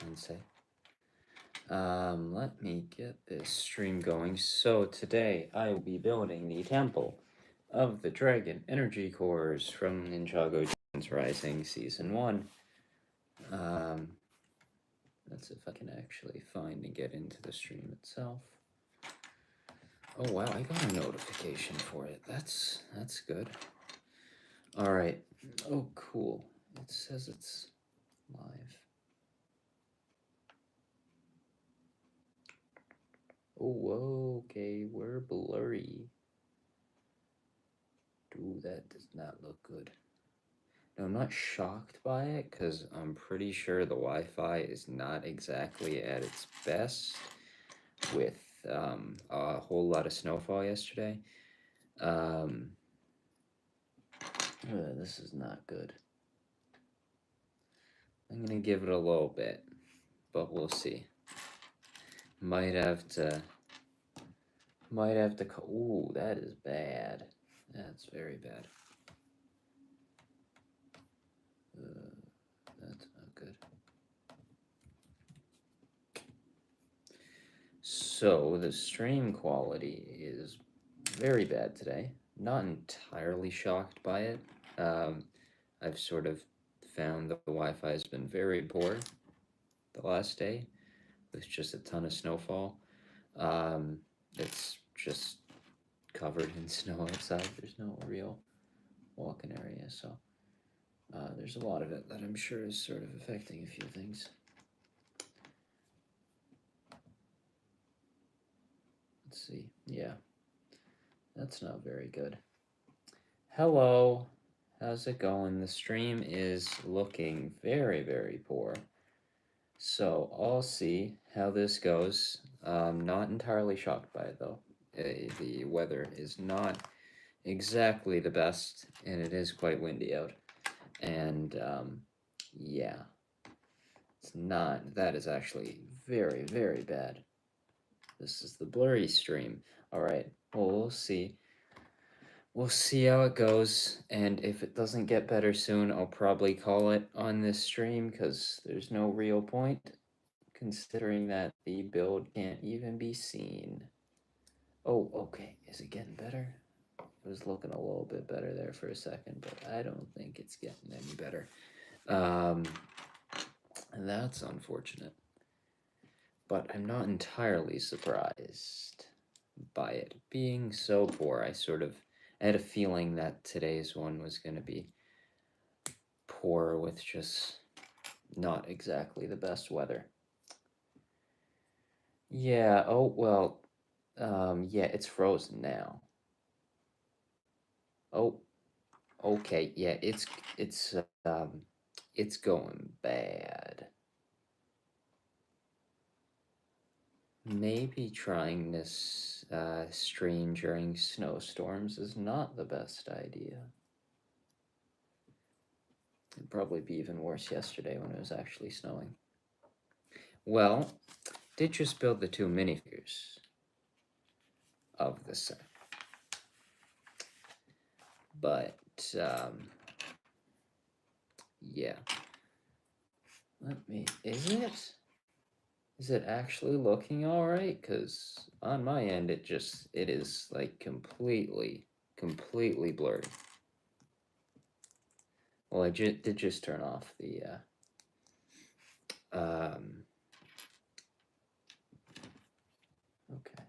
I'd say. Let me get this stream going. So today I will be building the Temple of the Dragon Energy Cores from Ninjago Dragons Rising Season 1. Let's see if I can actually find and get into the stream itself. Oh wow, I got a notification for it. That's good. Alright. Oh cool. It says it's live. Oh, okay, we're blurry. Dude, that does not look good. No, I'm not shocked by it, because I'm pretty sure the Wi-Fi is not exactly at its best with a whole lot of snowfall yesterday. This is not good. I'm gonna give it a little bit, but we'll see. Might have to. Ooh, that is bad. That's very bad. That's not good. So the stream quality is very bad today. Not entirely shocked by it. I've sort of found that the Wi-Fi has been very poor the last day with just a ton of snowfall. It's just covered in snow outside. There's no real walking area, so there's a lot of it that I'm sure is sort of affecting a few things. Let's see. Yeah, that's not very good. Hello, how's it going? The stream is looking very, very poor. So I'll see how this goes. Not entirely shocked by it though. The weather is not exactly the best, and it is quite windy out. And yeah, it's not. That is actually very, very bad. This is the blurry stream. All right. Well, we'll see. We'll see how it goes, and if it doesn't get better soon, I'll probably call it on this stream, because there's no real point, considering that the build can't even be seen. Oh, okay. Is it getting better? It was looking a little bit better there for a second, but I don't think it's getting any better. That's unfortunate. But I'm not entirely surprised by it being so poor. I had a feeling that today's one was going to be poor with just not exactly the best weather. Yeah, oh, well, yeah, it's frozen now. Oh, okay, yeah, it's going bad. Maybe trying this stream during snowstorms is not the best idea. It'd probably be even worse yesterday when it was actually snowing. Well, did just build the 2 minifigures of the set. But, yeah. Is it actually looking alright? Because on my end, it is like completely blurry. Well, I did just turn off the, okay.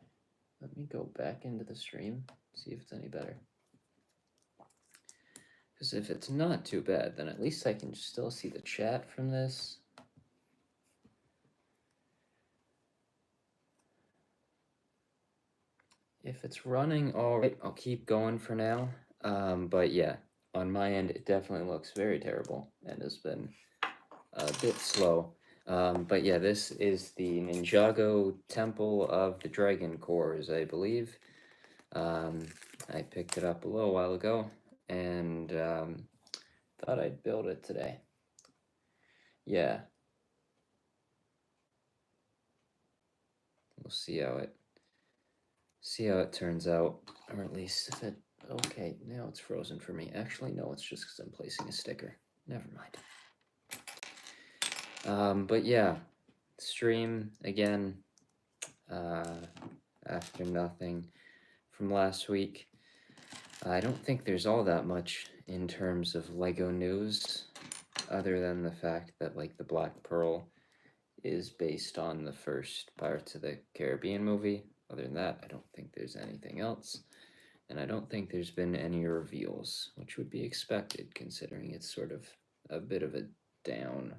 Let me go back into the stream, see if it's any better. Because if it's not too bad, then at least I can still see the chat from this. If it's running all right, I'll keep going for now. But yeah, on my end, it definitely looks very terrible and has been a bit slow. But yeah, this is the Ninjago Temple of the Dragon Cores, I believe. I picked it up a little while ago and thought I'd build it today. Yeah. We'll see how it turns out, or at least if it. Okay, now it's frozen for me. Actually, no, it's just because I'm placing a sticker. Never mind. But yeah, stream again after nothing from last week. I don't think there's all that much in terms of Lego news, other than the fact that, like, the Black Pearl is based on the first Pirates of the Caribbean movie. Other than that, I don't think there's anything else. And I don't think there's been any reveals, which would be expected considering it's sort of a bit of a down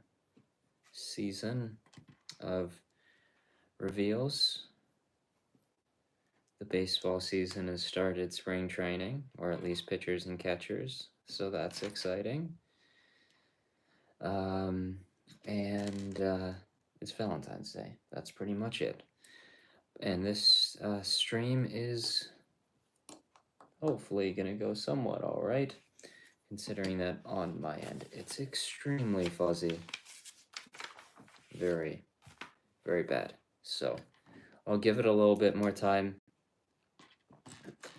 season of reveals. The baseball season has started spring training, or at least pitchers and catchers, so that's exciting. And it's Valentine's Day. That's pretty much it. And this stream is hopefully gonna go somewhat alright, considering that on my end it's extremely fuzzy. Very, very bad. So I'll give it a little bit more time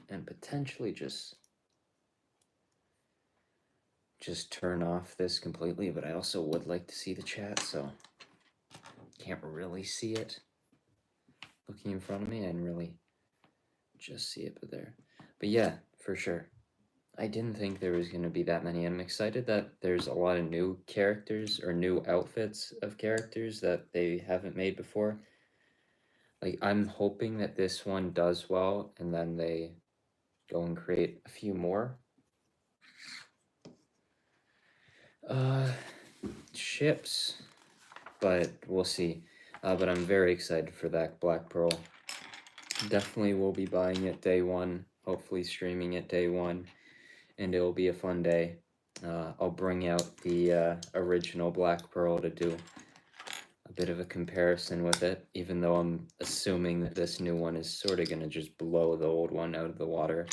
and potentially just turn off this completely, but I also would like to see the chat, so can't really see it looking in front of me. I didn't really just see it, but yeah, for sure. I didn't think there was going to be that many. I'm excited that there's a lot of new characters or new outfits of characters that they haven't made before. Like, I'm hoping that this one does well and then they go and create a few more ships, but we'll see. But I'm very excited for that Black Pearl. Definitely will be buying it day one, hopefully streaming it day one, and it will be a fun day. I'll bring out the original Black Pearl to do a bit of a comparison with it, even though I'm assuming that this new one is sort of going to just blow the old one out of the water.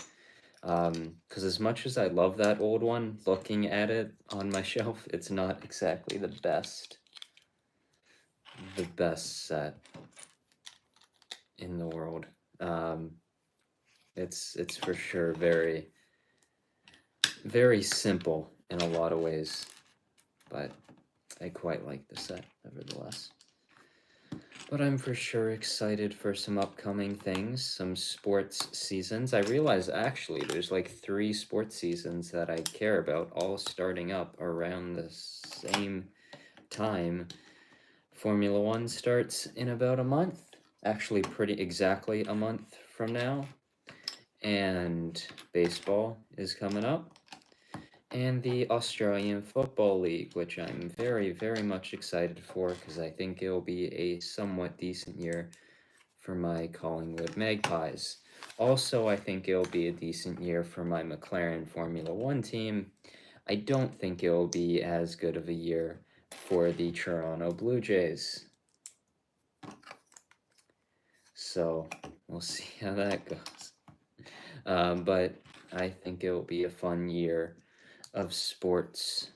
Because as much as I love that old one, looking at it on my shelf, it's not exactly the best set in the world. It's for sure very, very simple in a lot of ways, but I quite like the set nevertheless. But I'm for sure excited for some upcoming things, some sports seasons. I realize actually there's like 3 sports seasons that I care about, all starting up around the same time. Formula 1 starts in about a month, actually pretty exactly a month from now. And baseball is coming up. And the Australian Football League, which I'm very, very much excited for because I think it'll be a somewhat decent year for my Collingwood Magpies. Also, I think it'll be a decent year for my McLaren Formula 1 team. I don't think it'll be as good of a year for the Toronto Blue Jays. So, we'll see how that goes. But I think it'll be a fun year of sports,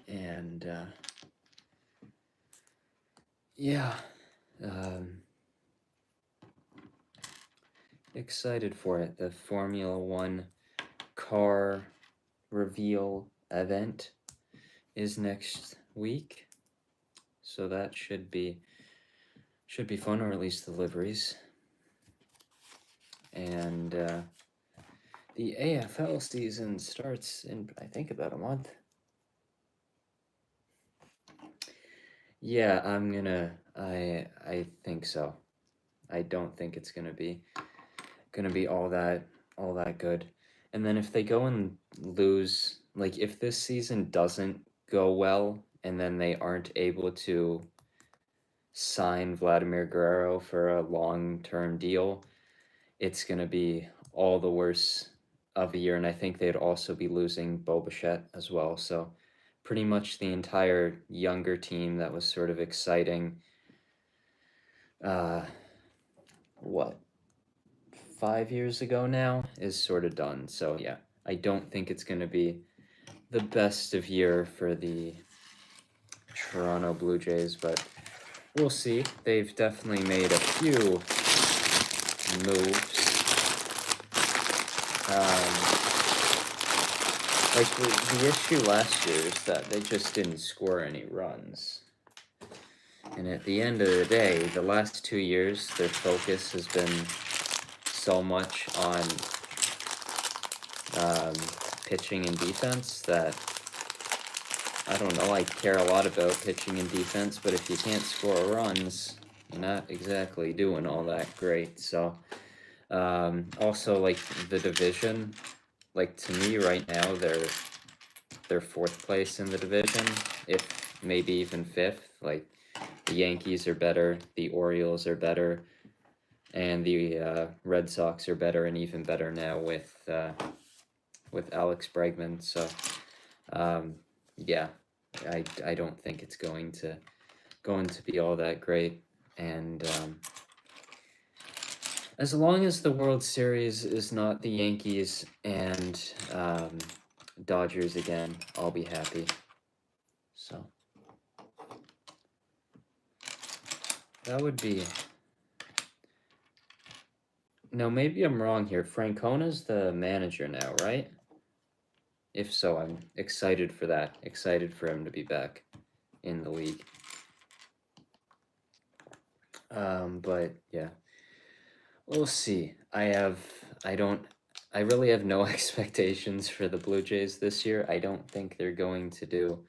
and yeah, excited for it. The Formula 1 car reveal event is next week, so that should be fun, or at least the liveries. And the AFL season starts in, I think, about a month. Yeah, I think so. I don't think it's gonna be all that good. And then if they go and lose, like if this season doesn't go well and then they aren't able to sign Vladimir Guerrero for a long-term deal, it's gonna be all the worse of a year. And I think they'd also be losing Bo Bichette as well. So pretty much the entire younger team that was sort of exciting, 5 years ago now, is sort of done. So yeah, I don't think it's going to be the best of year for the Toronto Blue Jays, but we'll see. They've definitely made a few moves. Like the issue last year is that they just didn't score any runs. And at the end of the day, the last 2 years, their focus has been so much on pitching and defense that I don't know. I care a lot about pitching and defense, but if you can't score runs, you're not exactly doing all that great. So, also like the division, like to me right now, they're fourth place in the division, if maybe even fifth. Like the Yankees are better, the Orioles are better, and the Red Sox are better, and even better now with Alex Bregman. So, yeah, I don't think it's going to be all that great, and as long as the World Series is not the Yankees and Dodgers again, I'll be happy. So that would be. No, maybe I'm wrong here. Francona's the manager now, right? If so, I'm excited for that. Excited for him to be back in the league. But yeah, we'll see. I really have no expectations for the Blue Jays this year. I don't think they're going to do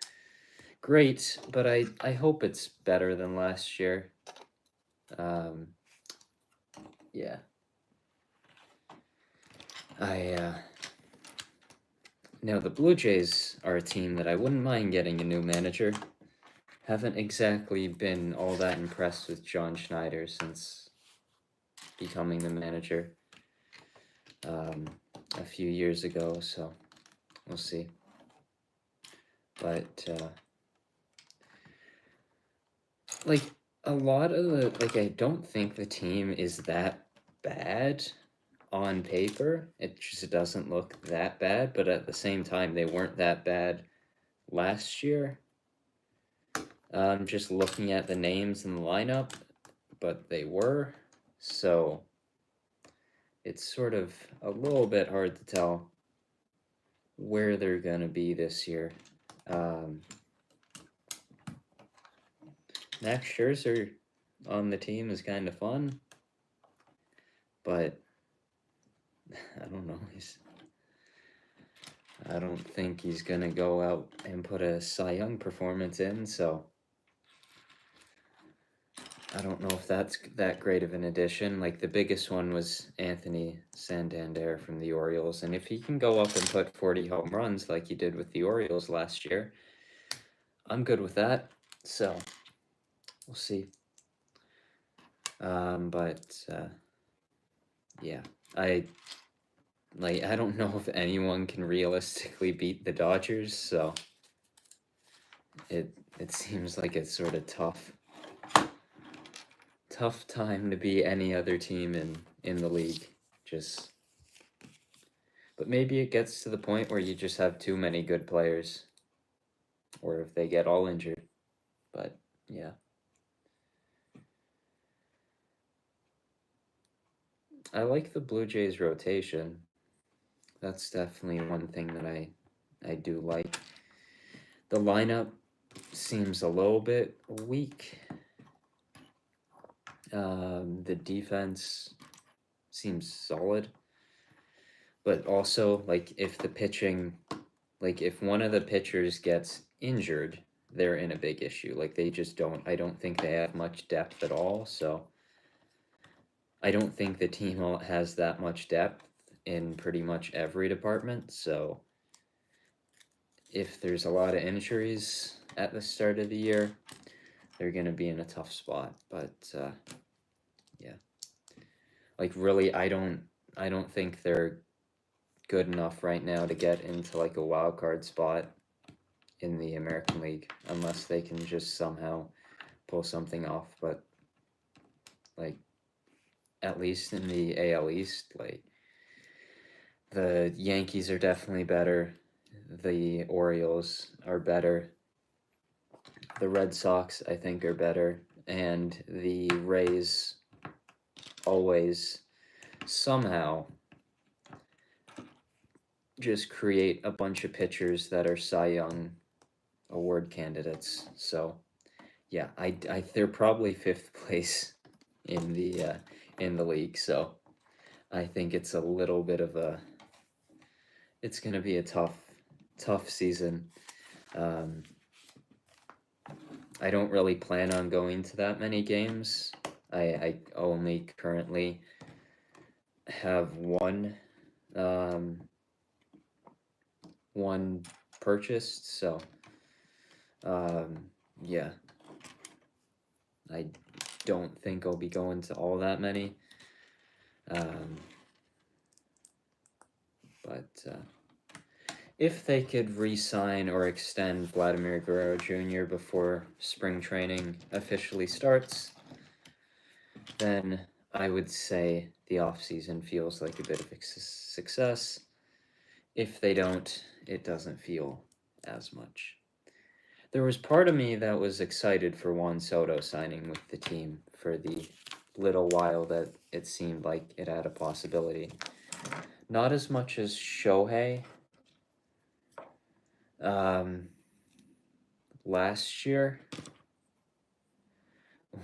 great, but I hope it's better than last year. Yeah. Now the Blue Jays are a team that I wouldn't mind getting a new manager. Haven't exactly been all that impressed with John Schneider since becoming the manager a few years ago, so we'll see. But like a lot of I don't think the team is that bad on paper. It just doesn't look that bad, but at the same time, they weren't that bad last year. Just looking at the names in the lineup, but they were. So it's sort of a little bit hard to tell where they're going to be this year. Max Scherzer on the team is kind of fun, but I don't know. I don't think he's going to go out and put a Cy Young performance in, so I don't know if that's that great of an addition. Like the biggest one was Anthony Santander from the Orioles, and if he can go up and put 40 home runs like he did with the Orioles last year, I'm good with that. So we'll see. Yeah, I don't know if anyone can realistically beat the Dodgers, so it seems like it's sort of tough time to be any other team in the league. But maybe it gets to the point where you just have too many good players, or if they get all injured. But yeah. I like the Blue Jays rotation. That's definitely one thing that I do like. The lineup seems a little bit weak. The defense seems solid, but also like if the pitching, like if one of the pitchers gets injured, they're in a big issue. Like they just don't. I don't think they have much depth at all. So I don't think the team has that much depth in pretty much every department. So if there's a lot of injuries at the start of the year, they're going to be in a tough spot. But yeah, like really, I don't think they're good enough right now to get into like a wild card spot in the American League unless they can just somehow pull something off. But like at least in the AL East, like the Yankees are definitely better. The Orioles are better. The Red Sox, I think, are better. And the Rays always somehow just create a bunch of pitchers that are Cy Young award candidates. So, yeah, they're probably 5th place in the league, so I think it's a little bit of a, it's gonna be a tough season. I don't really plan on going to that many games. I only currently have one purchased, so yeah, I don't think I'll be going to all that many. But if they could re-sign or extend Vladimir Guerrero Jr. before spring training officially starts, then I would say the off-season feels like a bit of a success. If they don't, it doesn't feel as much. There was part of me that was excited for Juan Soto signing with the team for the little while that it seemed like it had a possibility. Not as much as Shohei last year,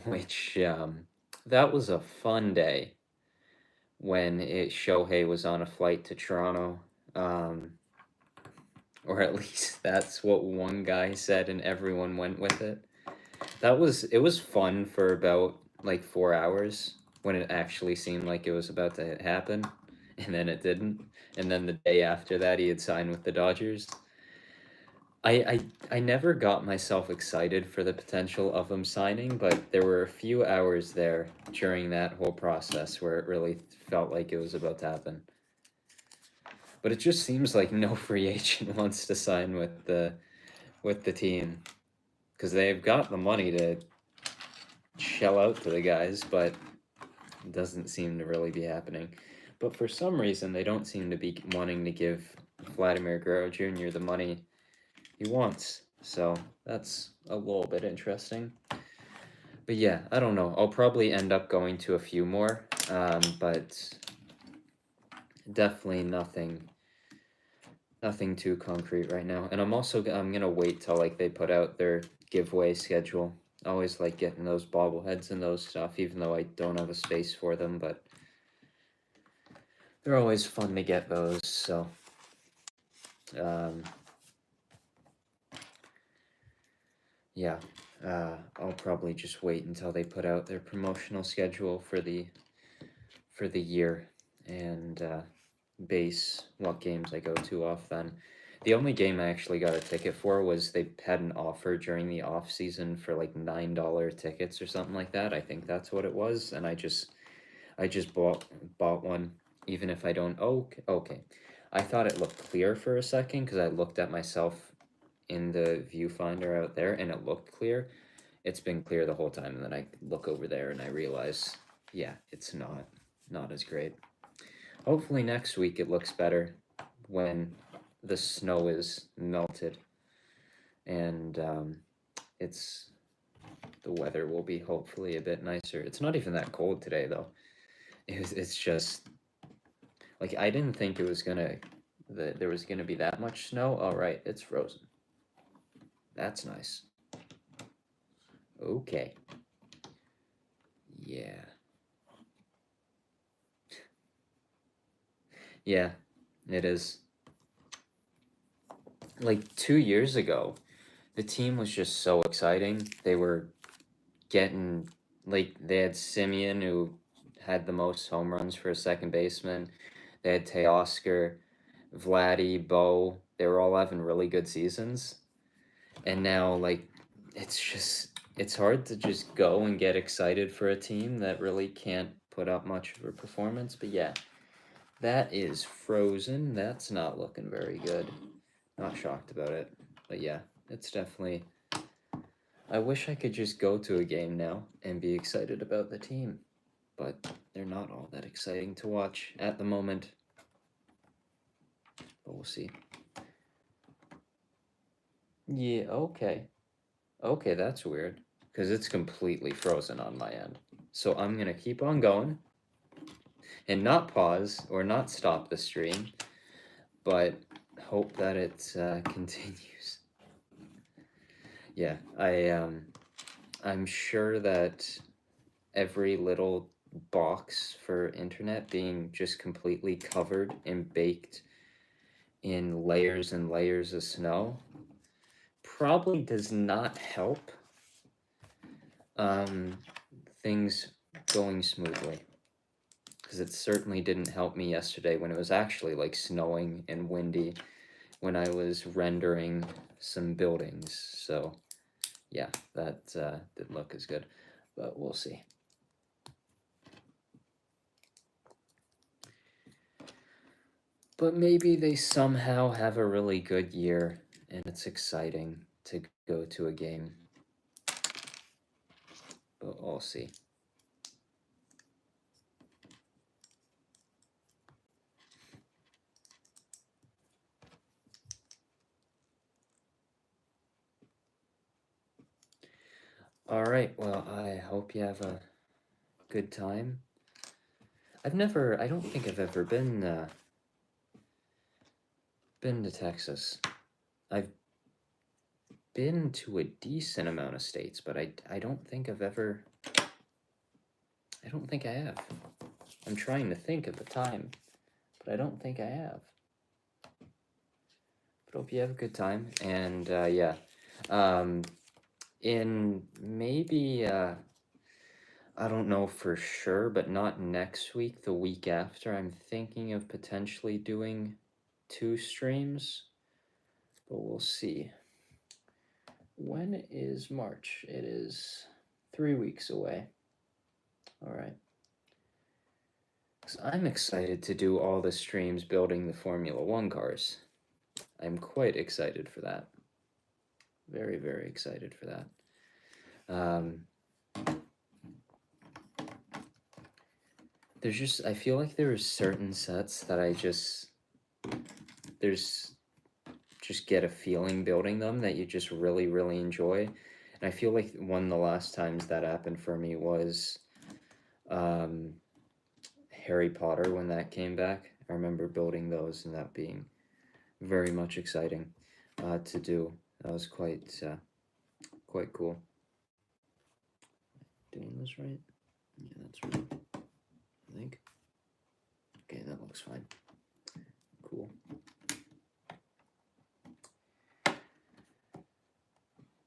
which that was a fun day when Shohei was on a flight to Toronto, or at least that's what one guy said, and everyone went with it. It was fun for about like 4 hours when it actually seemed like it was about to happen, and then it didn't. And then the day after that, he had signed with the Dodgers. I never got myself excited for the potential of him signing, but there were a few hours there during that whole process where it really felt like it was about to happen. But it just seems like no free agent wants to sign with the team, because they've got the money to shell out to the guys, but it doesn't seem to really be happening. But for some reason, they don't seem to be wanting to give Vladimir Guerrero Jr. the money he wants. So that's a little bit interesting. But yeah, I don't know. I'll probably end up going to a few more, but definitely nothing too concrete right now. And I'm gonna wait till like they put out their giveaway schedule. I always like getting those bobbleheads and those stuff, even though I don't have a space for them, but they're always fun to get those. So yeah, I'll probably just wait until they put out their promotional schedule for the year, and base what games I go to off then. The only game I actually got a ticket for was they had an offer during the off season for like $9 tickets or something like that. I think that's what it was, and I just bought one, even if I don't. Oh, okay. I thought it looked clear for a second because I looked at myself in the viewfinder out there and it looked clear. It's been clear the whole time, and then I look over there and I realize, yeah, it's not as great. Hopefully next week it looks better when the snow is melted, and the weather will be hopefully a bit nicer. It's not even that cold today though. It's just like I didn't think it was that there was gonna be that much snow. All right, it's frozen. That's nice. Okay. Yeah. Yeah, it is. Like 2 years ago, the team was just so exciting. They were getting, like, they had Simeon, who had the most home runs for a second baseman. They had Teoscar, Vladdy, Bo. They were all having really good seasons. And now, like, it's hard to just go and get excited for a team that really can't put up much of a performance. But yeah, that is frozen. That's not looking very good. Not shocked about it. But yeah, it's definitely. I wish I could just go to a game now and be excited about the team, but they're not all that exciting to watch at the moment. But we'll see. Yeah, okay. Okay, that's weird, because it's completely frozen on my end. So I'm going to keep on going and not pause or not stop the stream, but hope that it continues. Yeah, I'm sure that every little box for internet being just completely covered and baked in layers and layers of snow probably does not help um, things going smoothly. Because it certainly didn't help me yesterday when it was actually like snowing and windy when I was rendering some buildings. So yeah, that didn't look as good, but we'll see. But maybe they somehow have a really good year and it's exciting to go to a game. But we'll see. All right, well, I hope you have a good time. I don't think I've ever been to Texas. I've been to a decent amount of states, but I don't think I've ever, I don't think I have. I'm trying to think of the time, but I don't think I have. But hope you have a good time, and yeah, in maybe, I don't know for sure, but not next week, the week after, I'm thinking of potentially doing 2 streams, but we'll see. When is March? It is 3 weeks away. All right. So I'm excited to do all the streams building the Formula One cars. I'm quite excited for that. Very, very excited for that. There's just, I feel like there are certain sets that there's just get a feeling building them that you just really, really enjoy. And I feel like one of the last times that happened for me was Harry Potter when that came back. I remember building those and that being very much exciting to do. That was quite cool. Doing this right? Yeah, that's right. I think. Okay, that looks fine. Cool.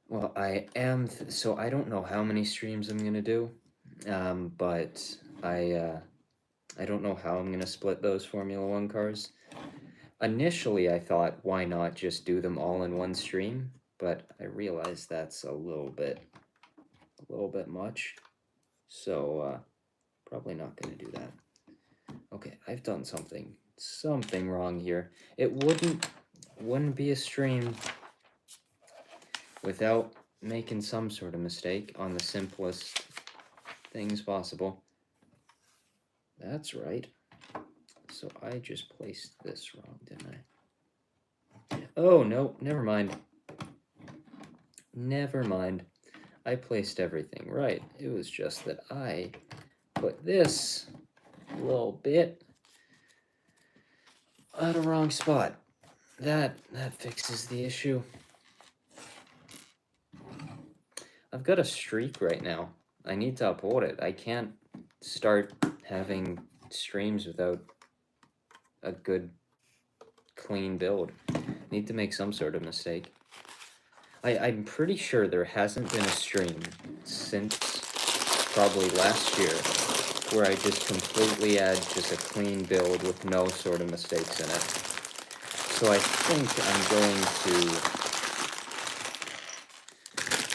Well, I am, so I don't know how many streams I'm gonna do, but I don't know how I'm gonna split those Formula One cars. Initially, I thought, why not just do them all in one stream? But I realized that's a little bit much. So, probably not gonna do that. Okay, I've done something wrong here. It wouldn't be a stream without making some sort of mistake on the simplest things possible. That's right. So I just placed this wrong, didn't I? Oh, no, never mind. Never mind. I placed everything right. It was just that I put this little bit at a wrong spot. That fixes the issue. I've got a streak right now. I need to uphold it. I can't start having streams without a good, clean build. Need to make some sort of mistake. I'm pretty sure there hasn't been a stream since probably last year where I just completely add just a clean build with no sort of mistakes in it. So I think I'm going to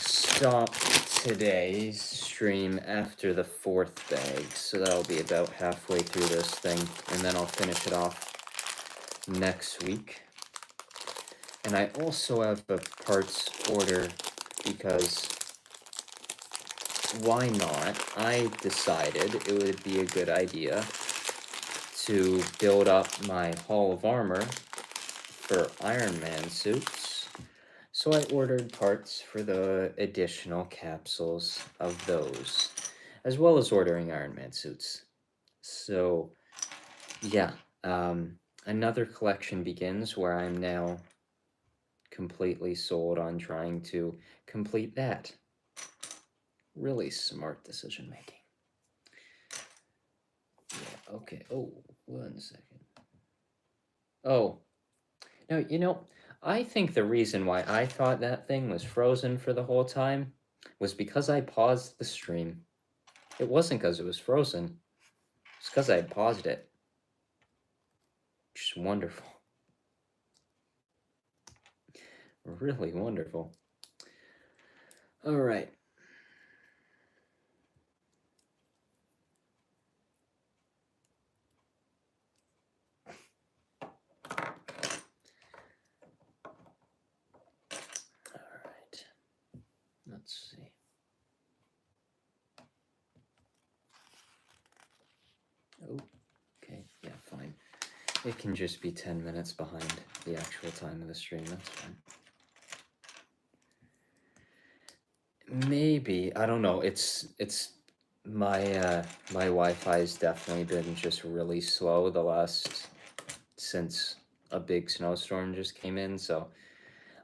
stop today's stream after the 4th bag, so that'll be about halfway through this thing, and then I'll finish it off next week. And I also have a parts order because why not? I decided it would be a good idea to build up my Hall of Armor for Iron Man suits. So I ordered parts for the additional capsules of those, as well as ordering Iron Man suits. So, yeah, another collection begins where I'm now completely sold on trying to complete that. Really smart decision making. Yeah, okay. Oh, 1 second. Oh, now, I think the reason why I thought that thing was frozen for the whole time was because I paused the stream. It wasn't because it was frozen. It's because I had paused it. Which is wonderful. Really wonderful. All right. All right. Let's see. Oh, okay. Yeah, fine. It can just be 10 minutes behind the actual time of the stream. That's fine. Maybe. I don't know. It's my my Wi-Fi's definitely been just really slow since a big snowstorm just came in, so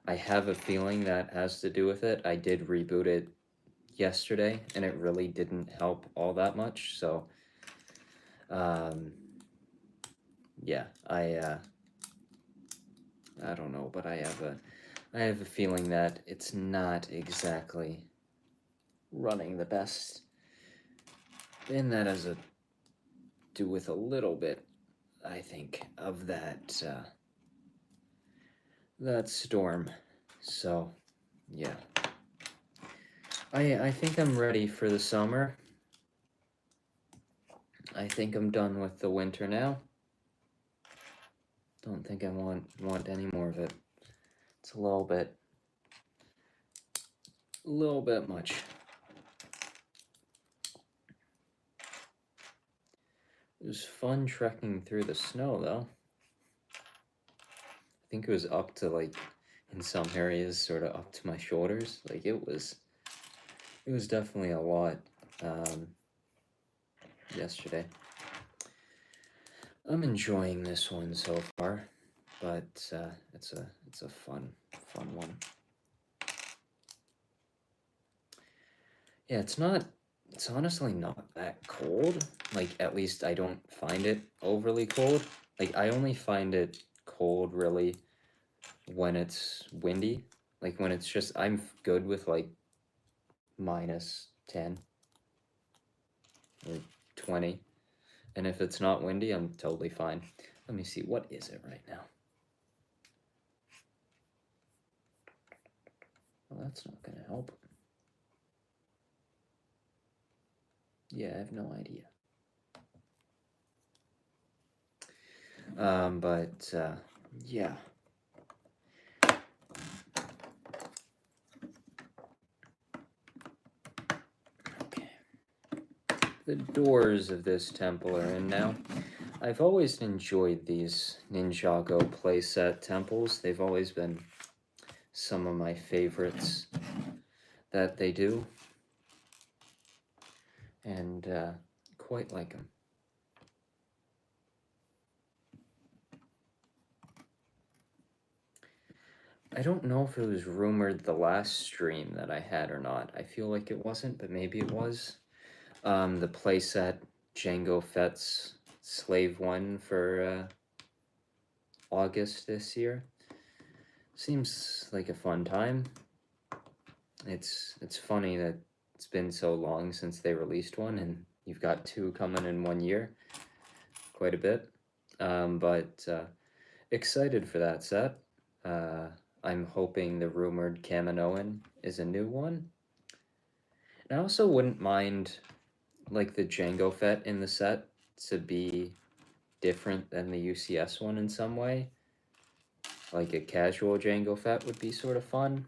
I have a feeling that has to do with it. I did reboot it yesterday and it really didn't help all that much, so yeah, I don't know, but I have a feeling that it's not exactly running the best. And that has to do with a little bit, I think, of that that storm. So, yeah. I think I'm ready for the summer. I think I'm done with the winter now. Don't think I want any more of it. It's a little bit much. It was fun trekking through the snow though. I think it was up to, like, in some areas sort of up to my shoulders. Like it was definitely a lot yesterday. I'm enjoying this one so far, but it's a fun one. Yeah, it's honestly not that cold. Like, at least I don't find it overly cold. Like, I only find it cold really when it's windy. Like, when it's just, I'm good with like -10 or 20. And if it's not windy, I'm totally fine. Let me see, what is it right now? Well, that's not gonna help. Yeah, I have no idea. But yeah. Okay. The doors of this temple are in now. I've always enjoyed these Ninjago playset temples. They've always been some of my favorites that they do. And quite like them. I don't know if it was rumored the last stream that I had or not. I feel like it wasn't, but maybe it was. The playset Jango Fett's Slave 1 for August this year. Seems like a fun time. It's funny that it's been so long since they released one, and you've got 2 coming in 1 year. Quite a bit. But excited for that set. I'm hoping the rumored Kaminoan is a new one. And I also wouldn't mind, like, the Jango Fett in the set to be different than the UCS one in some way. Like a casual Jango Fett would be sort of fun.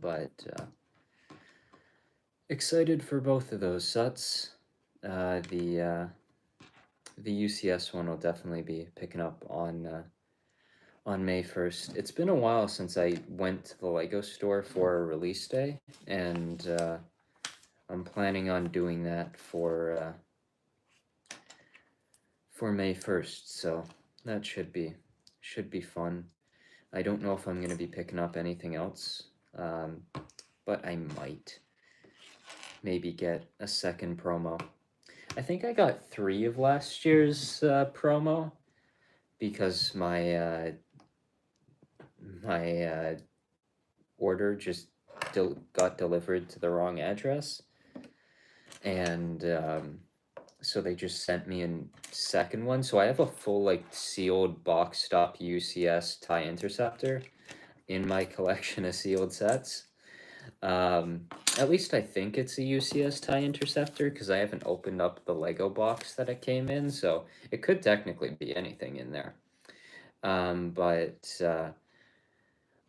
But excited for both of those sets. The UCS one will definitely be picking up on May 1st. It's been a while since I went to the Lego store for a release day, and I'm planning on doing that for May 1st, so that should be fun. I don't know if I'm going to be picking up anything else, but I might maybe get a second promo. I think I got 3 of last year's promo because my order just got delivered to the wrong address, and so they just sent me a second one. So I have a full like sealed boxed up UCS TIE Interceptor in my collection of sealed sets. At least I think it's a UCS TIE Interceptor because I haven't opened up the Lego box that it came in, so it could technically be anything in there. But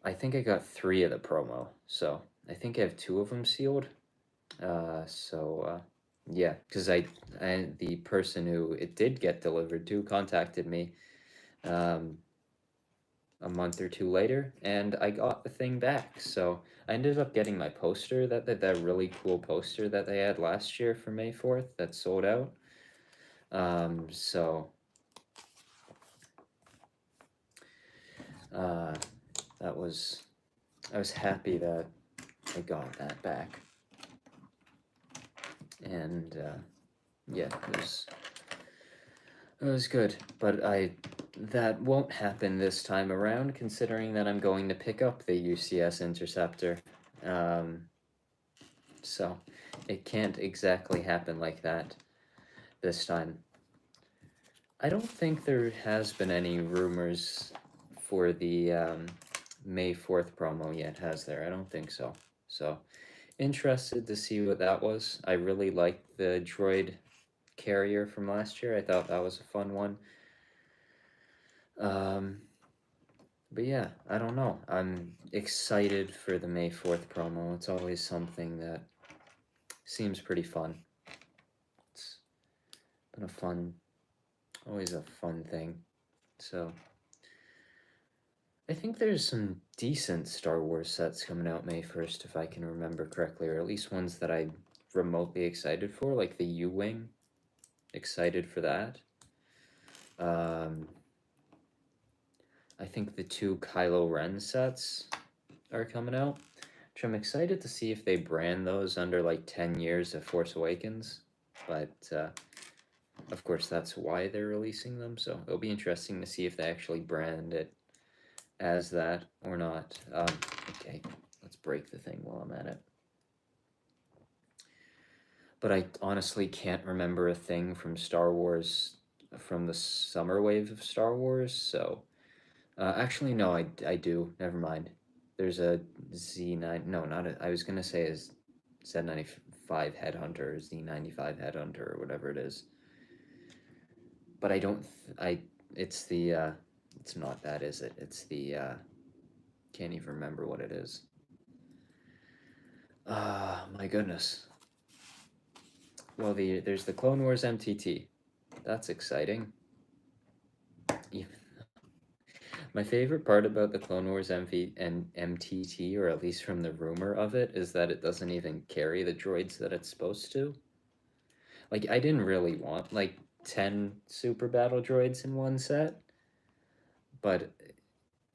I think I got 3 of the promo, so I think I have 2 of them sealed. Yeah, because the person who it did get delivered to contacted me a month or 2 later, and I got the thing back. So I ended up getting my poster, that really cool poster that they had last year for May 4th that sold out. So I was happy that I got that back. And yeah, it was good, but that won't happen this time around, considering that I'm going to pick up the UCS Interceptor. So it can't exactly happen like that this time. I don't think there has been any rumors for the May 4th promo yet, has there? I don't think so. So interested to see what that was. I really liked the droid carrier from last year. I thought that was a fun one. But yeah, I don't know. I'm excited for the May 4th promo. It's always something that seems pretty fun. It's been always a fun thing. So I think there's some decent Star Wars sets coming out May 1st, if I can remember correctly, or at least ones that I'm remotely excited for, like the U-Wing. Excited for that. I think the 2 Kylo Ren sets are coming out, which I'm excited to see if they brand those under like 10 years of Force Awakens, but of course that's why they're releasing them, so it'll be interesting to see if they actually brand it as that or not. Okay, let's break the thing while I'm at it. But I honestly can't remember a thing from Star Wars, from the summer wave of Star Wars, so actually, no, I do. Never mind. There's a Z9. No, not a. I was gonna say a Z95 Headhunter, Z95 Headhunter, or whatever it is. But I don't. It's the. It's not that, is it? It's the. Can't even remember what it is. My goodness. Well, there's the Clone Wars MTT. That's exciting. Even my favorite part about the Clone Wars MTT, or at least from the rumor of it, is that it doesn't even carry the droids that it's supposed to. Like, I didn't really want, like, 10 super battle droids in one set, but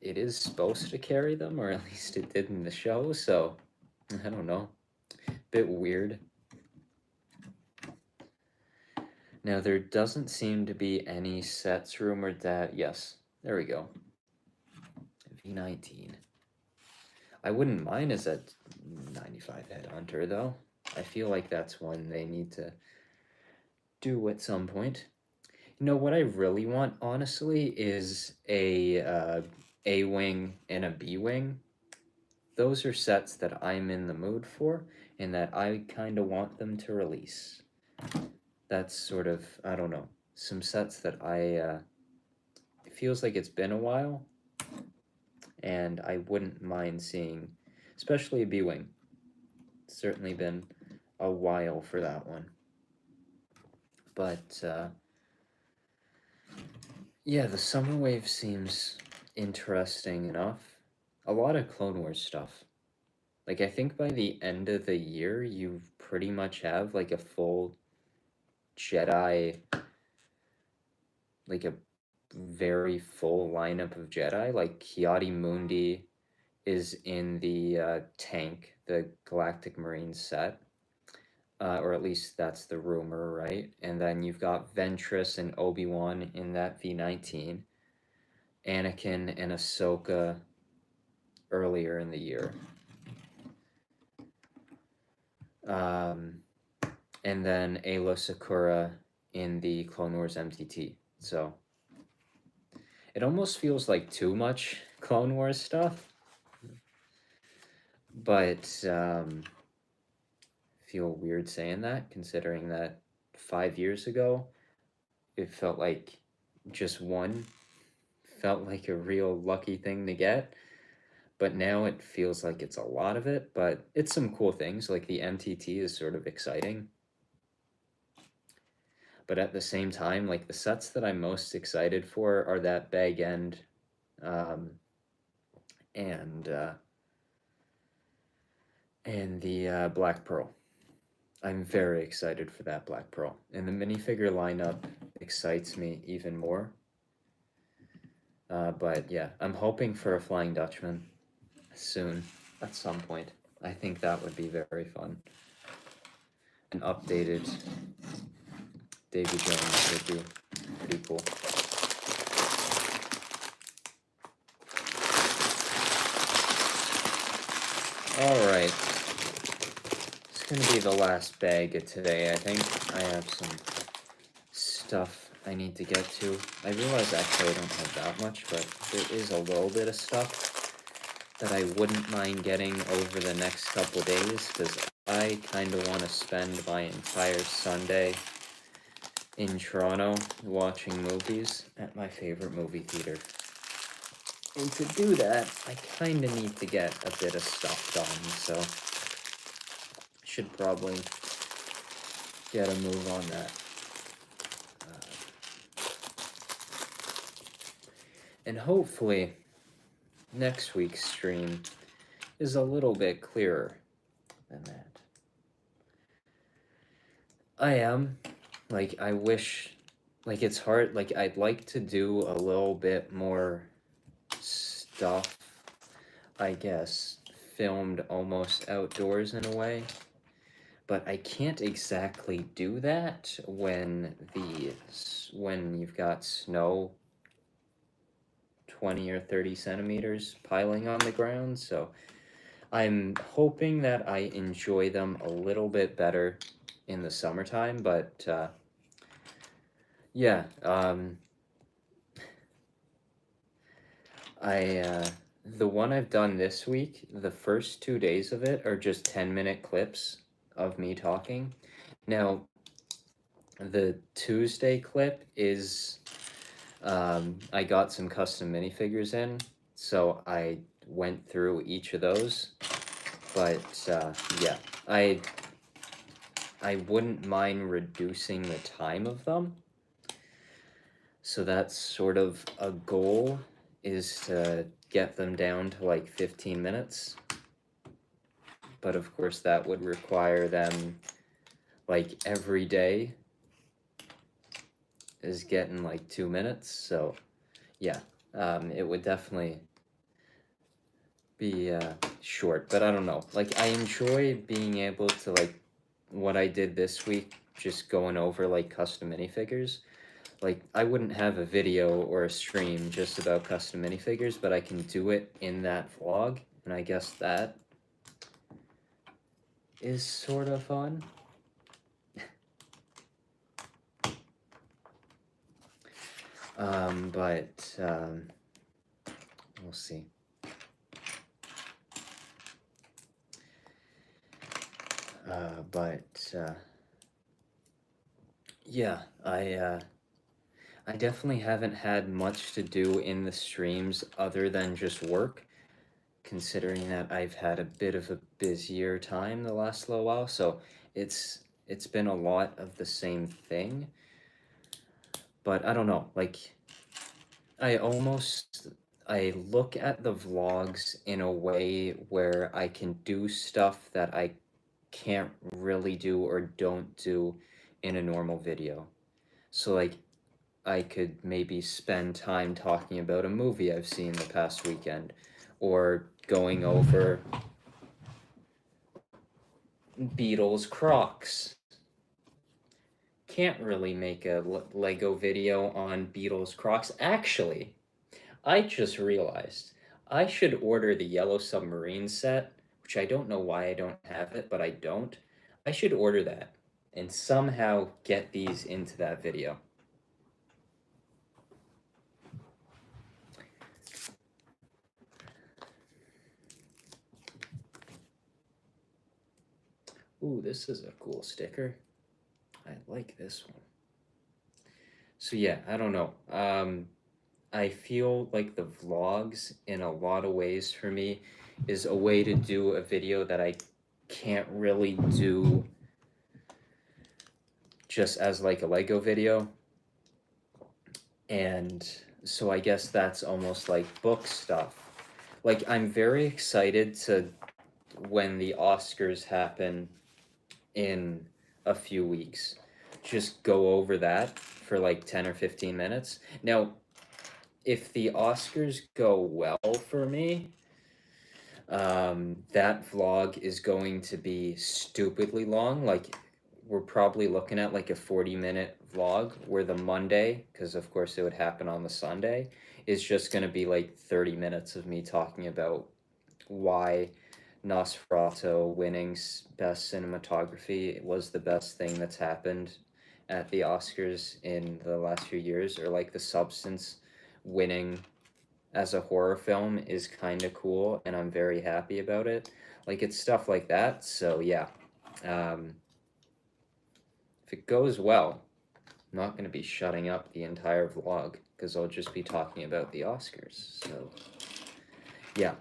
it is supposed to carry them, or at least it did in the show, so I don't know. Bit weird. Now, there doesn't seem to be any sets rumored that, yes, there we go. V19. I wouldn't mind as a 95 Headhunter, though. I feel like that's one they need to do at some point. You know, what I really want, honestly, is a A-Wing and a B-Wing. Those are sets that I'm in the mood for, and that I kind of want them to release. That's sort of, I don't know, some sets that it feels like it's been a while, and I wouldn't mind seeing, especially a B-Wing. It's certainly been a while for that one. But, yeah, the summer wave seems interesting enough. A lot of Clone Wars stuff. Like, I think by the end of the year, you pretty much have, like, a full Jedi, like, a very full lineup of Jedi, like Kiadi Mundi, is in the tank, the Galactic Marine set. Or at least that's the rumor, right? And then you've got Ventress and Obi-Wan in that V19, Anakin and Ahsoka earlier in the year. And then Ayla Sakura in the Clone Wars MTT. So it almost feels like too much Clone Wars stuff, but feel weird saying that, considering that 5 years ago it felt like just one felt like a real lucky thing to get. But now it feels like it's a lot of it, but it's some cool things. Like the MTT is sort of exciting. But at the same time, like the sets that I'm most excited for are that Bag End um, and the Black Pearl. I'm very excited for that Black Pearl. And the minifigure lineup excites me even more. But yeah, I'm hoping for a Flying Dutchman soon at some point. I think that would be very fun. An updated Davy Jones would be pretty cool. Alright. It's gonna be the last bag of today, I think. I have some stuff I need to get to. I realize actually I don't have that much, but there is a little bit of stuff that I wouldn't mind getting over the next couple days, because I kind of want to spend my entire Sunday in Toronto watching movies at my favorite movie theater. And to do that, I kind of need to get a bit of stuff done, so I should probably get a move on that. And hopefully, next week's stream is a little bit clearer than that. I am. Like, I wish, like, it's hard, like, I'd like to do a little bit more stuff, I guess, filmed almost outdoors in a way, but I can't exactly do that when you've got snow 20 or 30 centimeters piling on the ground, so I'm hoping that I enjoy them a little bit better in the summertime, but yeah, the one I've done this week, the first 2 days of it are just 10-minute clips of me talking. Now, the Tuesday clip is, I got some custom minifigures in, so I went through each of those, but yeah, I wouldn't mind reducing the time of them. So that's sort of a goal, is to get them down to like 15 minutes. But of course that would require them like every day is getting like 2 minutes. So yeah, it would definitely be short, but I don't know. Like I enjoy being able to, like what I did this week, just going over like custom minifigures. Like, I wouldn't have a video or a stream just about custom minifigures, but I can do it in that vlog, and I guess that is sort of fun. But we'll see. Yeah, I definitely haven't had much to do in the streams other than just work, considering that I've had a bit of a busier time the last little while, so it's been a lot of the same thing. But I don't know, like I look at the vlogs in a way where I can do stuff that I can't really do or don't do in a normal video. So like I could maybe spend time talking about a movie I've seen the past weekend, or going over Beatles Crocs. Can't really make a Lego video on Beatles Crocs. Actually, I just realized I should order the Yellow Submarine set, which I don't know why I don't have it, but I don't. I should order that and somehow get these into that video. Ooh, this is a cool sticker. I like this one. So yeah, I don't know. I feel like the vlogs, in a lot of ways for me, is a way to do a video that I can't really do just as like a Lego video. And so I guess that's almost like book stuff. Like, I'm very excited to when the Oscars happen in a few weeks, just go over that for like 10 or 15 minutes. Now, if the Oscars go well for me, that vlog is going to be stupidly long. Like, we're probably looking at like a 40-minute vlog where the Monday, because of course it would happen on the Sunday, is just going to be like 30 minutes of me talking about why Nosferatu winning Best Cinematography was the best thing that's happened at the Oscars in the last few years, or like The Substance winning as a horror film is kind of cool, and I'm very happy about it. Like, it's stuff like that, so yeah. If it goes well, I'm not going to be shutting up the entire vlog, because I'll just be talking about the Oscars, so... Yeah,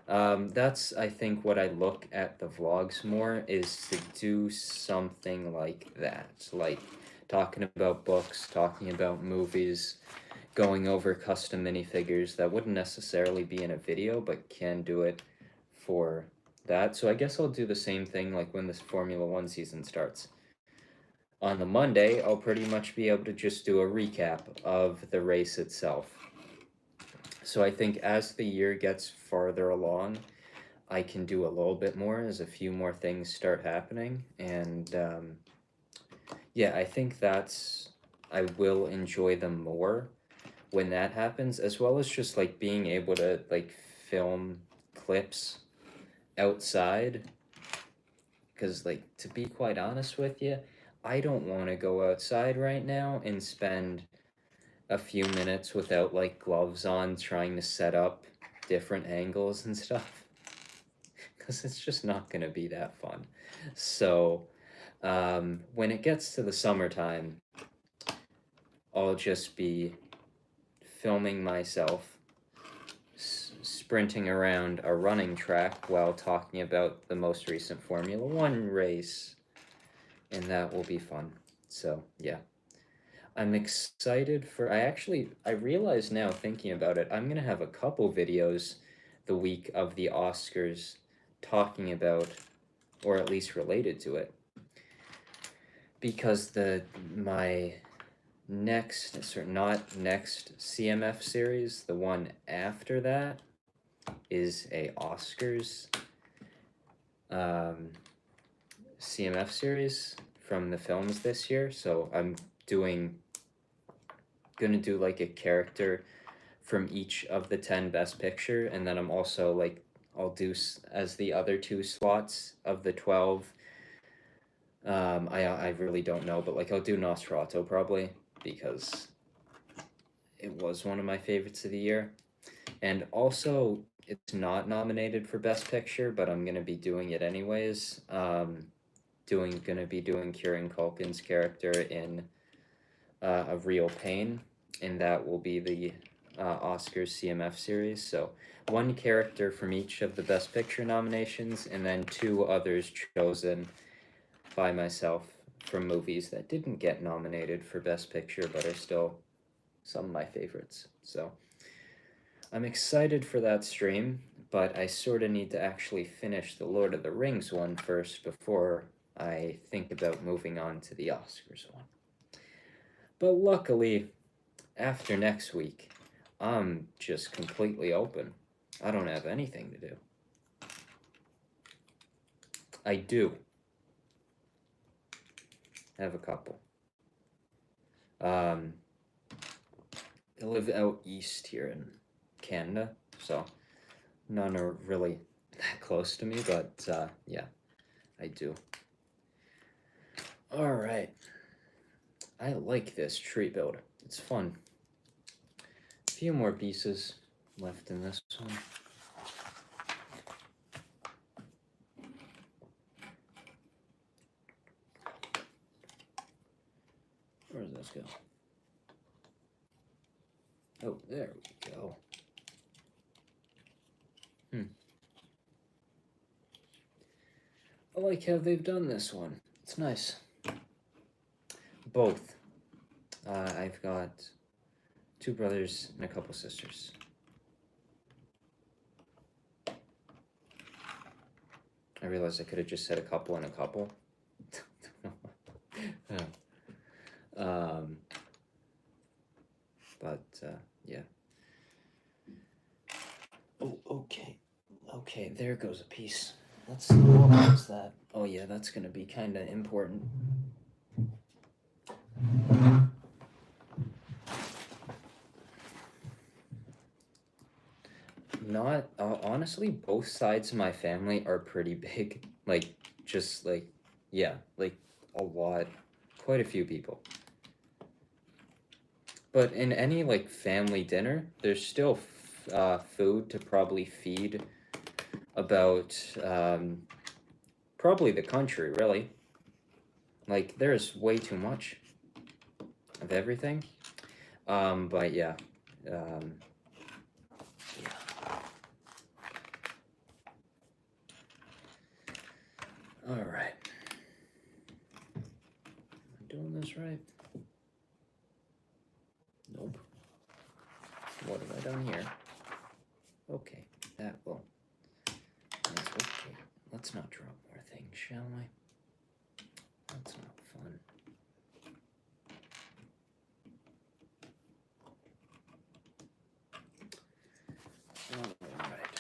that's, I think, what I look at the vlogs more, is to do something like that. Like, talking about books, talking about movies, going over custom minifigures that wouldn't necessarily be in a video, but can do it for that. So I guess I'll do the same thing like when this Formula One season starts. On the Monday, I'll pretty much be able to just do a recap of the race itself. So I think as the year gets farther along, I can do a little bit more as a few more things start happening. And yeah, I think I will enjoy them more when that happens, as well as just like being able to like film clips outside. Because, like, to be quite honest with you, I don't want to go outside right now and spend a few minutes without like gloves on trying to set up different angles and stuff, because it's just not going to be that fun. So when it gets to the summertime, I'll just be filming myself sprinting around a running track while talking about the most recent Formula One race, and that will be fun. So yeah, I'm excited for, I realize now thinking about it, I'm gonna have a couple videos the week of the Oscars talking about, or at least related to it, because my next, or not next CMF series, the one after that is a Oscars CMF series from the films this year. So I'm gonna do like a character from each of the 10 Best Picture, and then I'm also like, I'll do as the other 2 slots of the 12. I really don't know, but like I'll do Nosferatu probably, because it was one of my favorites of the year. And also, it's not nominated for Best Picture, but I'm gonna be doing it anyways. Gonna be doing Kieran Culkin's character in A Real Pain, and that will be the Oscars CMF series. So 1 character from each of the Best Picture nominations, and then 2 others chosen by myself from movies that didn't get nominated for Best Picture, but are still some of my favorites. So I'm excited for that stream, but I sort of need to actually finish the Lord of the Rings one first before I think about moving on to the Oscars one. But luckily, after next week, I'm just completely open. I don't have anything to do. I do. I have a couple. I live out east here in Canada, so none are really that close to me, but yeah, I do. All right. I like this tree build. It's fun. A few more pieces left in this one. Where does this go? Oh, there we go. I like how they've done this one. It's nice. Both. I've got 2 brothers and a couple sisters. I realized I could have just said a couple and a couple. But yeah. Oh, okay. Okay, there goes a piece. Let's see what is that. Oh yeah, that's gonna be kind of important. Not honestly, both sides of my family are pretty big. Like, just like, yeah, like a lot, quite a few people. But in any like family dinner, there's still food to probably feed about probably the country, really. Like, there's way too much of everything. But yeah. All right. Am I doing this right? Nope. What have I done here? Okay, that will. That's okay. Let's not drop more things, shall we? That's not fun. All right.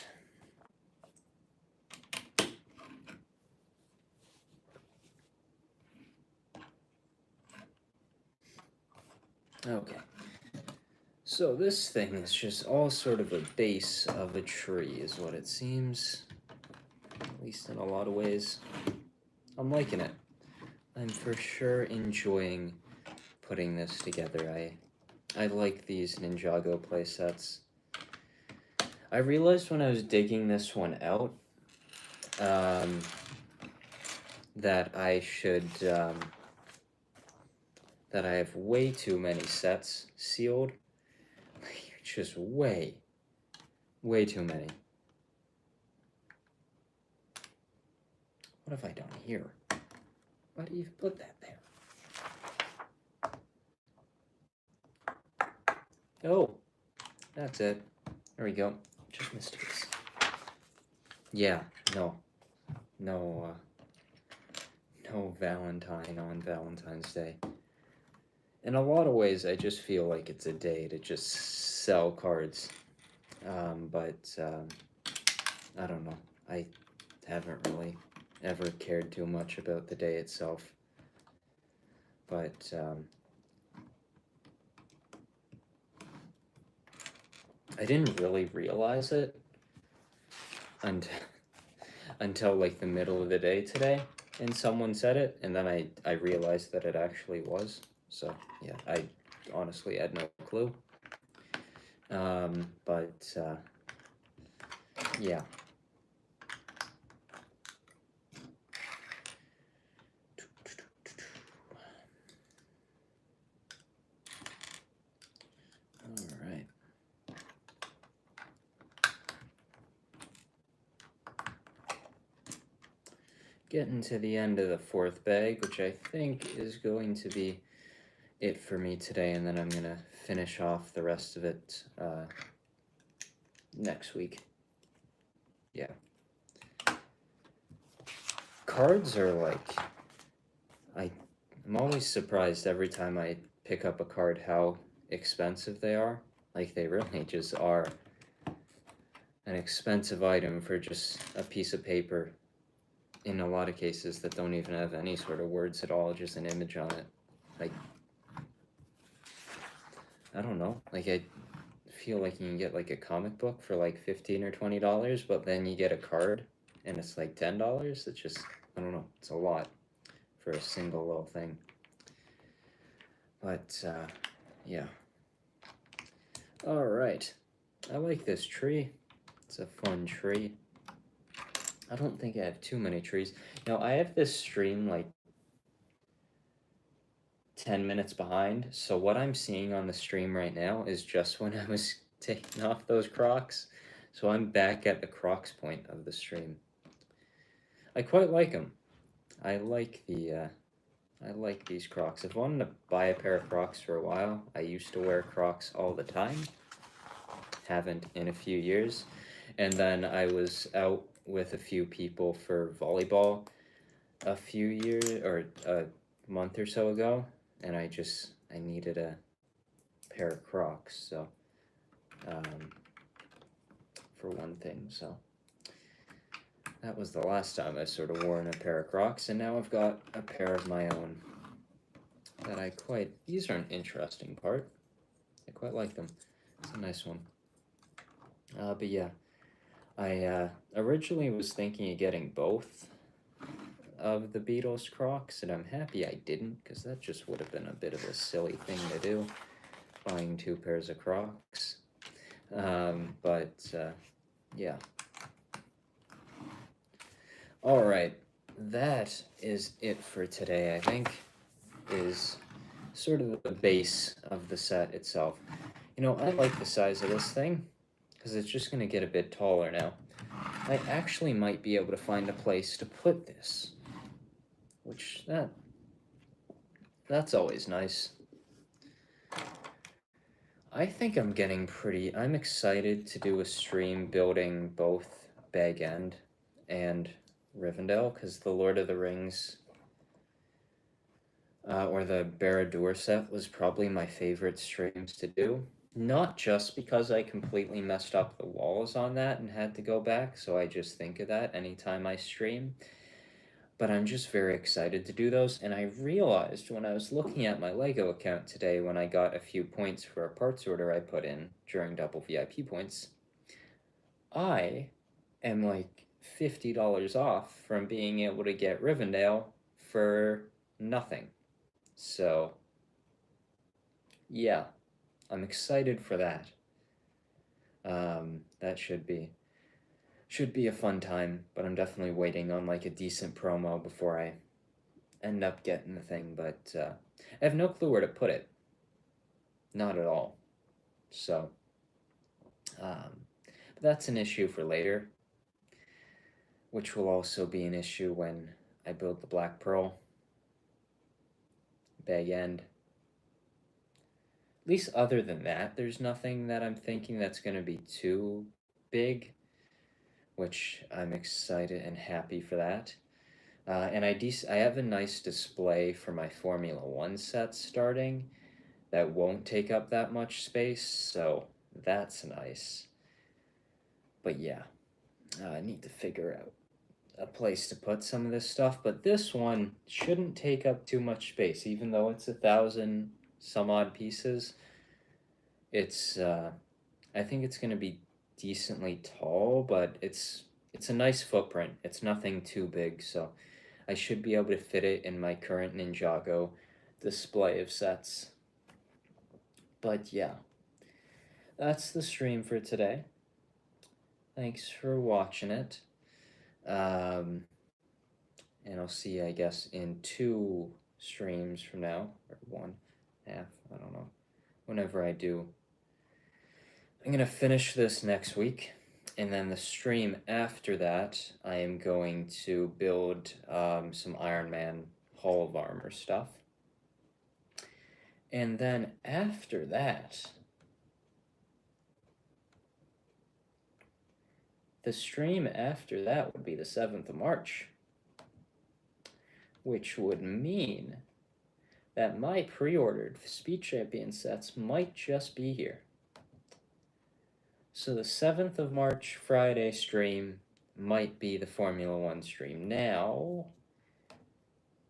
Okay. So this thing is just all sort of a base of a tree, is what it seems. At least in a lot of ways. I'm liking it. I'm for sure enjoying putting this together. I like these Ninjago playsets. I realized when I was digging this one out that I should that I have way too many sets sealed. Just way too many. What have I done here? Why do you put that there? Oh, that's it. There we go. Just missed a piece. Yeah, no Valentine on Valentine's Day. In a lot of ways, I just feel like it's a day to just sell cards. But I don't know. I haven't really ever cared too much about the day itself. But I didn't really realize it until like the middle of the day today, and someone said it, and then I realized that it actually was. So yeah, I honestly had no clue. But yeah. All right. Getting to the end of the 4th bag, which I think is going to be it for me today, and then I'm gonna finish off the rest of it next week. Yeah. Cards are like, I'm always surprised every time I pick up a card how expensive they are. Like, they really just are an expensive item for just a piece of paper in a lot of cases that don't even have any sort of words at all, just an image on it. Like, I don't know, like I feel like you can get like a comic book for like $15 or $20, but then you get a card and it's like $10. It's just, I don't know, it's a lot for a single little thing. But yeah. All right, I like this tree. It's a fun tree. I don't think I have too many trees. Now I have this stream like 10 minutes behind, so what I'm seeing on the stream right now is just when I was taking off those Crocs. So I'm back at the Crocs point of the stream. I quite like them. I like these Crocs. I've wanted to buy a pair of Crocs for a while. I used to wear Crocs all the time. Haven't in a few years. And then I was out with a few people for volleyball a few years or a month or so ago, and I needed a pair of Crocs, so for one thing, so that was the last time I sort of worn a pair of Crocs, and now I've got a pair of my own that these are an interesting part. I quite like them. It's a nice one. But yeah, I originally was thinking of getting both of the Beatles Crocs, and I'm happy I didn't, because that just would have been a bit of a silly thing to do, buying 2 pairs of Crocs. Yeah. Alright, that is it for today, I think, is sort of the base of the set itself. You know, I like the size of this thing, because it's just going to get a bit taller now. I actually might be able to find a place to put this, which that's always nice. I think I'm excited to do a stream building both Bag End and Rivendell, because the Lord of the Rings or the Barad-dûr set was probably my favorite streams to do. Not just because I completely messed up the walls on that and had to go back, so I just think of that anytime I stream, but I'm just very excited to do those. And I realized when I was looking at my Lego account today, when I got a few points for a parts order I put in during double VIP points, I am like $50 off from being able to get Rivendell for nothing. So yeah, I'm excited for that. That should be a fun time, but I'm definitely waiting on like a decent promo before I end up getting the thing, but I have no clue where to put it. Not at all. So, but that's an issue for later, which will also be an issue when I build the Black Pearl Bag End. At least other than that, there's nothing that I'm thinking that's going to be too big, which I'm excited and happy for that. And I have a nice display for my Formula 1 sets starting that won't take up that much space, so that's nice. But yeah, I need to figure out a place to put some of this stuff, but this one shouldn't take up too much space, even though it's 1,000 some odd pieces. It's I think it's going to be decently tall, but it's a nice footprint. It's nothing too big, so I should be able to fit it in my current Ninjago display of sets. But yeah, that's the stream for today. Thanks for watching it. And I'll see you, I guess, in 2 streams from now, or 1.5, I don't know. Whenever I do. I'm going to finish this next week, and then the stream after that, I am going to build some Iron Man Hall of Armor stuff. And then after that, the stream after that would be the 7th of March, which would mean that my pre-ordered Speed Champion sets might just be here. So the 7th of March Friday stream, might be the Formula One stream. Now,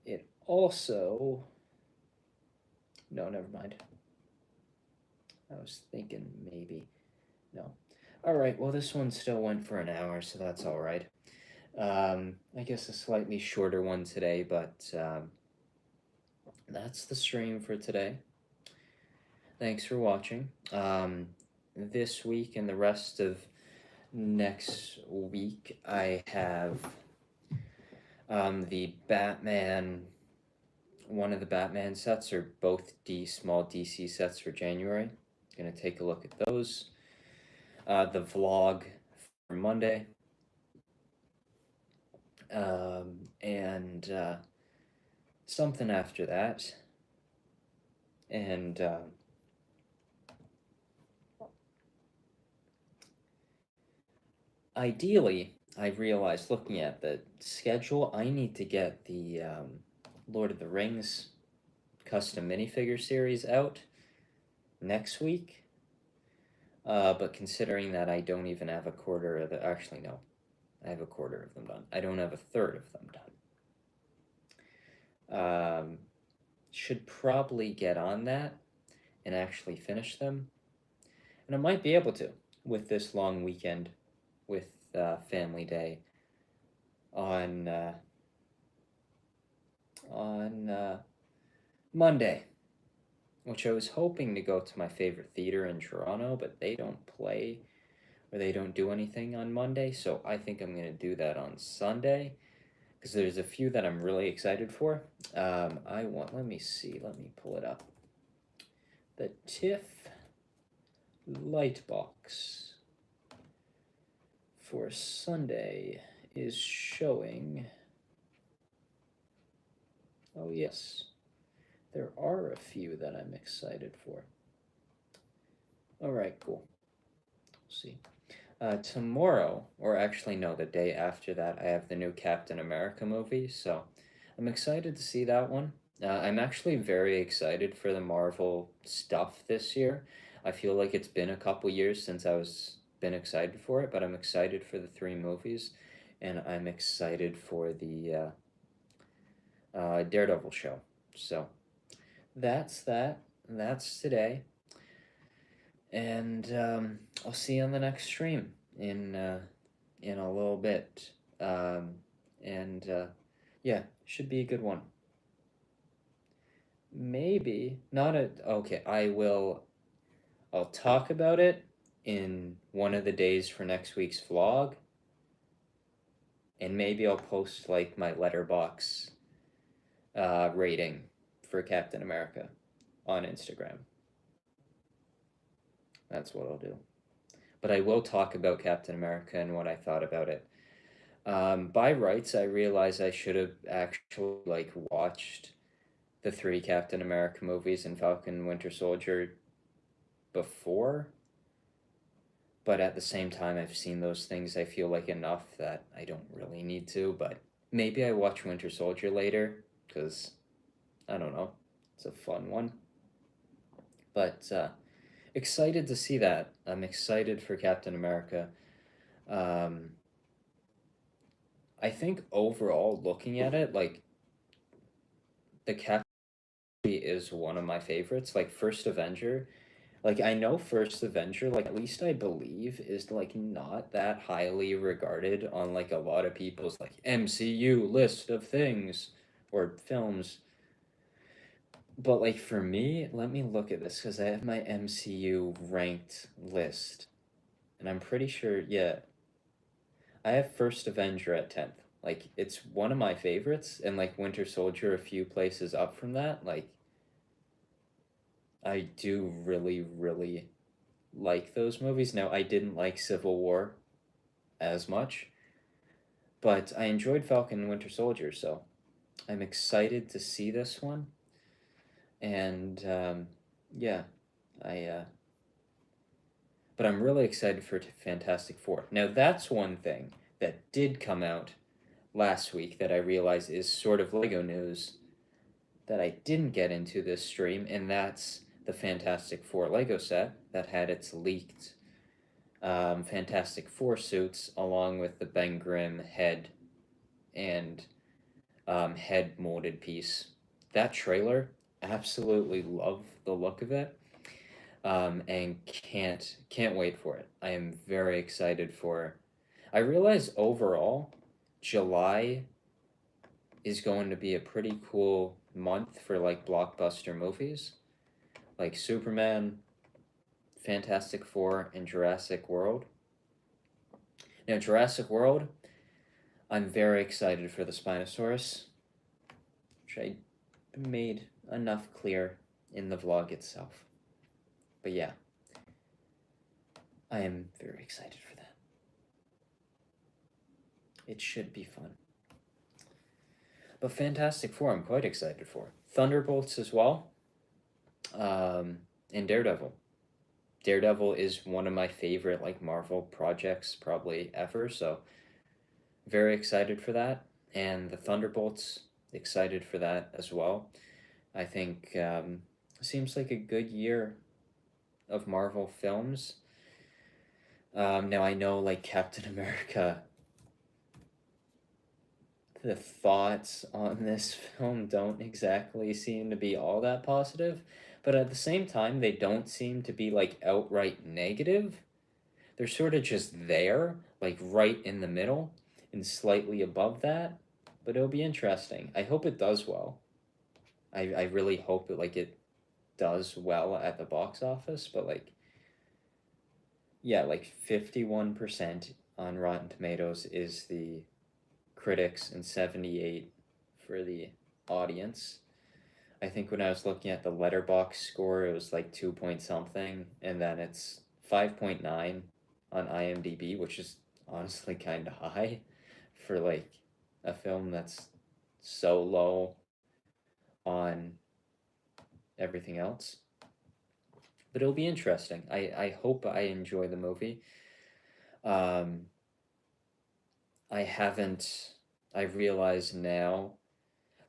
it also. No, never mind. I was thinking maybe. No. Alright, well, this one still went for an hour, so that's alright. I guess a slightly shorter one today, but that's the stream for today. Thanks for watching. This week and the rest of next week, I have the Batman. One of the Batman sets, or both small DC sets for January. Gonna take a look at those. The vlog for Monday. And something after that. And ideally, I realized looking at the schedule, I need to get the Lord of the Rings custom minifigure series out next week. But considering that I don't even have a quarter of the. Actually, no. I have a quarter of them done. I don't have a third of them done. Should probably get on that and actually finish them. And I might be able to with this long weekend with Family Day on Monday, which I was hoping to go to my favorite theater in Toronto, but they don't play or they don't do anything on Monday, so I think I'm going to do that on Sunday because there's a few that I'm really excited for. Let me see, let me pull it up. The TIFF Lightbox for Sunday is showing. Oh, yes. There are a few that I'm excited for. All right, cool. We'll see. Tomorrow, or actually, no, the day after that, I have the new Captain America movie, so I'm excited to see that one. I'm actually very excited for the Marvel stuff this year. I feel like it's been a couple years since I was been excited for it, but I'm excited for the 3 movies, and I'm excited for the Daredevil show. So that's that. That's today. And I'll see you on the next stream in a little bit. And yeah, should be a good one. Maybe not a. Okay, I'll talk about it in one of the days for next week's vlog. And maybe I'll post like my letterbox rating for Captain America on Instagram. That's what I'll do. But I will talk about Captain America and what I thought about it. By rights, I realize I should have actually like watched the 3 Captain America movies and Falcon Winter Soldier before. But at the same time, I've seen those things, I feel like enough that I don't really need to. But maybe I watch Winter Soldier later, because, I don't know, it's a fun one. But excited to see that. I'm excited for Captain America. I think overall, looking at it, like, the Captain is one of my favorites. Like, First Avenger. Like, I know First Avenger, like, at least I believe, is, like, not that highly regarded on, like, a lot of people's, like, MCU list of things or films. But, like, for me, let me look at this, because I have my MCU ranked list. And I'm pretty sure, yeah, I have First Avenger at 10th. Like, it's one of my favorites, and, like, Winter Soldier a few places up from that. Like, I do really, really like those movies. Now, I didn't like Civil War as much, but I enjoyed Falcon and Winter Soldier, so I'm excited to see this one. And yeah, but I'm really excited for Fantastic Four. Now, that's one thing that did come out last week that I realized is sort of Lego news that I didn't get into this stream, and that's the Fantastic Four Lego set that had its leaked Fantastic Four suits, along with the Ben Grimm head and head molded piece. That trailer, absolutely love the look of it, and can't wait for it. I am very excited for. I realize overall, July is going to be a pretty cool month for like blockbuster movies, like Superman, Fantastic Four, and Jurassic World. Now, Jurassic World, I'm very excited for the Spinosaurus, which I made enough clear in the vlog itself. But yeah, I am very excited for that. It should be fun. But Fantastic Four, I'm quite excited for. Thunderbolts as well, and Daredevil. Daredevil is one of my favorite like Marvel projects probably ever, so very excited for that. And the Thunderbolts, excited for that as well. I think seems like a good year of Marvel films. Now I know like Captain America, the thoughts on this film don't exactly seem to be all that positive, but at the same time, they don't seem to be like outright negative. They're sort of just there, like right in the middle and slightly above that. But it'll be interesting. I hope it does well. I really hope it does well at the box office, but like yeah, like 51% on Rotten Tomatoes is the critics and 78 for the audience. I think when I was looking at the letterbox score, it was like 2 point something, and then it's 5.9 on IMDb, which is honestly kind of high for like a film that's so low on everything else. But it'll be interesting. I hope I enjoy the movie. Um, I haven't, I realize now,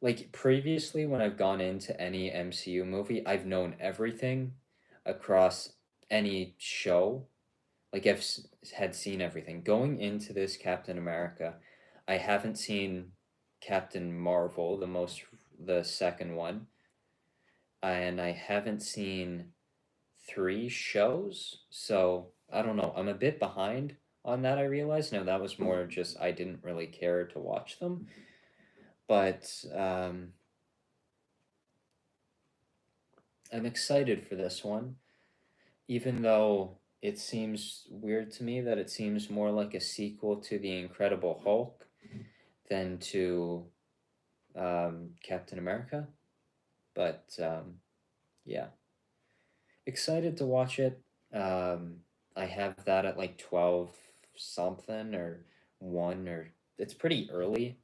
like previously when I've gone into any MCU movie, I've known everything across any show. Like had seen everything. Going into this Captain America, I haven't seen Captain Marvel, the second one, and I haven't seen three shows. So I don't know. I'm a bit behind on that. I realize now that was more just I didn't really care to watch them, but I'm excited for this one, even though it seems weird to me that it seems more like a sequel to The Incredible Hulk than to Captain America. But yeah, excited to watch it. I have that at like 12 something or 1 or it's pretty early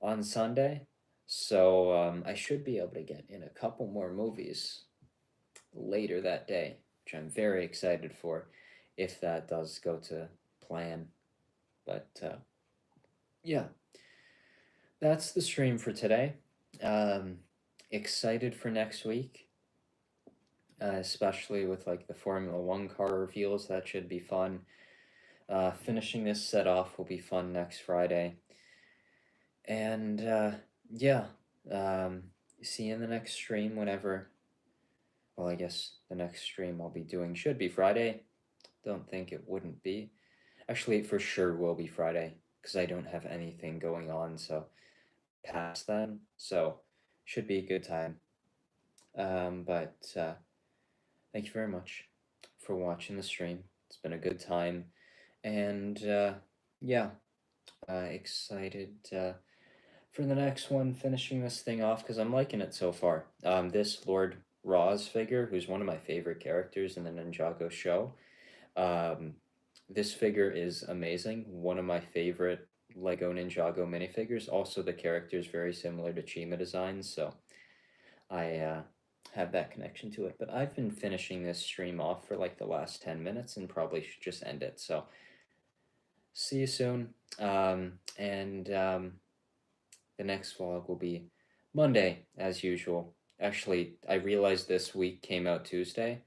on Sunday. So I should be able to get in a couple more movies later that day, which I'm very excited for if that does go to plan. But yeah, that's the stream for today. Excited for next week, especially with like the Formula One car reveals. That should be fun. Finishing this set off will be fun next Friday. And yeah, see you in the next stream whenever. Well, I guess the next stream I'll be doing should be Friday. Don't think it wouldn't be. Actually, it for sure will be Friday because I don't have anything going on. So past then, so should be a good time. But thank you very much for watching the stream. It's been a good time, and yeah, excited for the next one. Finishing this thing off because I'm liking it so far. This Lord Roz figure, who's one of my favorite characters in the Ninjago show. This figure is amazing. One of my favorite Lego Ninjago minifigures. Also, the character is very similar to Chima designs, so I have that connection to it. But I've been finishing this stream off for like the last 10 minutes and probably should just end it. So, see you soon. And the next vlog will be Monday, as usual. Actually, I realized this week came out Tuesday.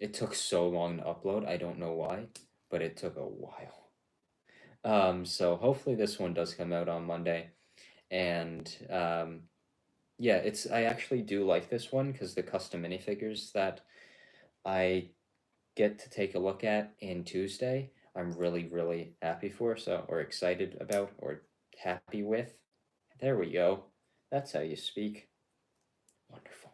It took so long to upload. I don't know why, but it took a while. So hopefully this one does come out on Monday. And yeah, I actually do like this one because the custom minifigures that I get to take a look at in Tuesday, I'm really, really happy for, or excited about, or happy with. There we go. That's how you speak. Wonderful.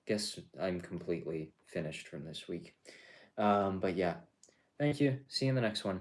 Guess I'm completely finished from this week. But yeah, thank you. See you in the next one.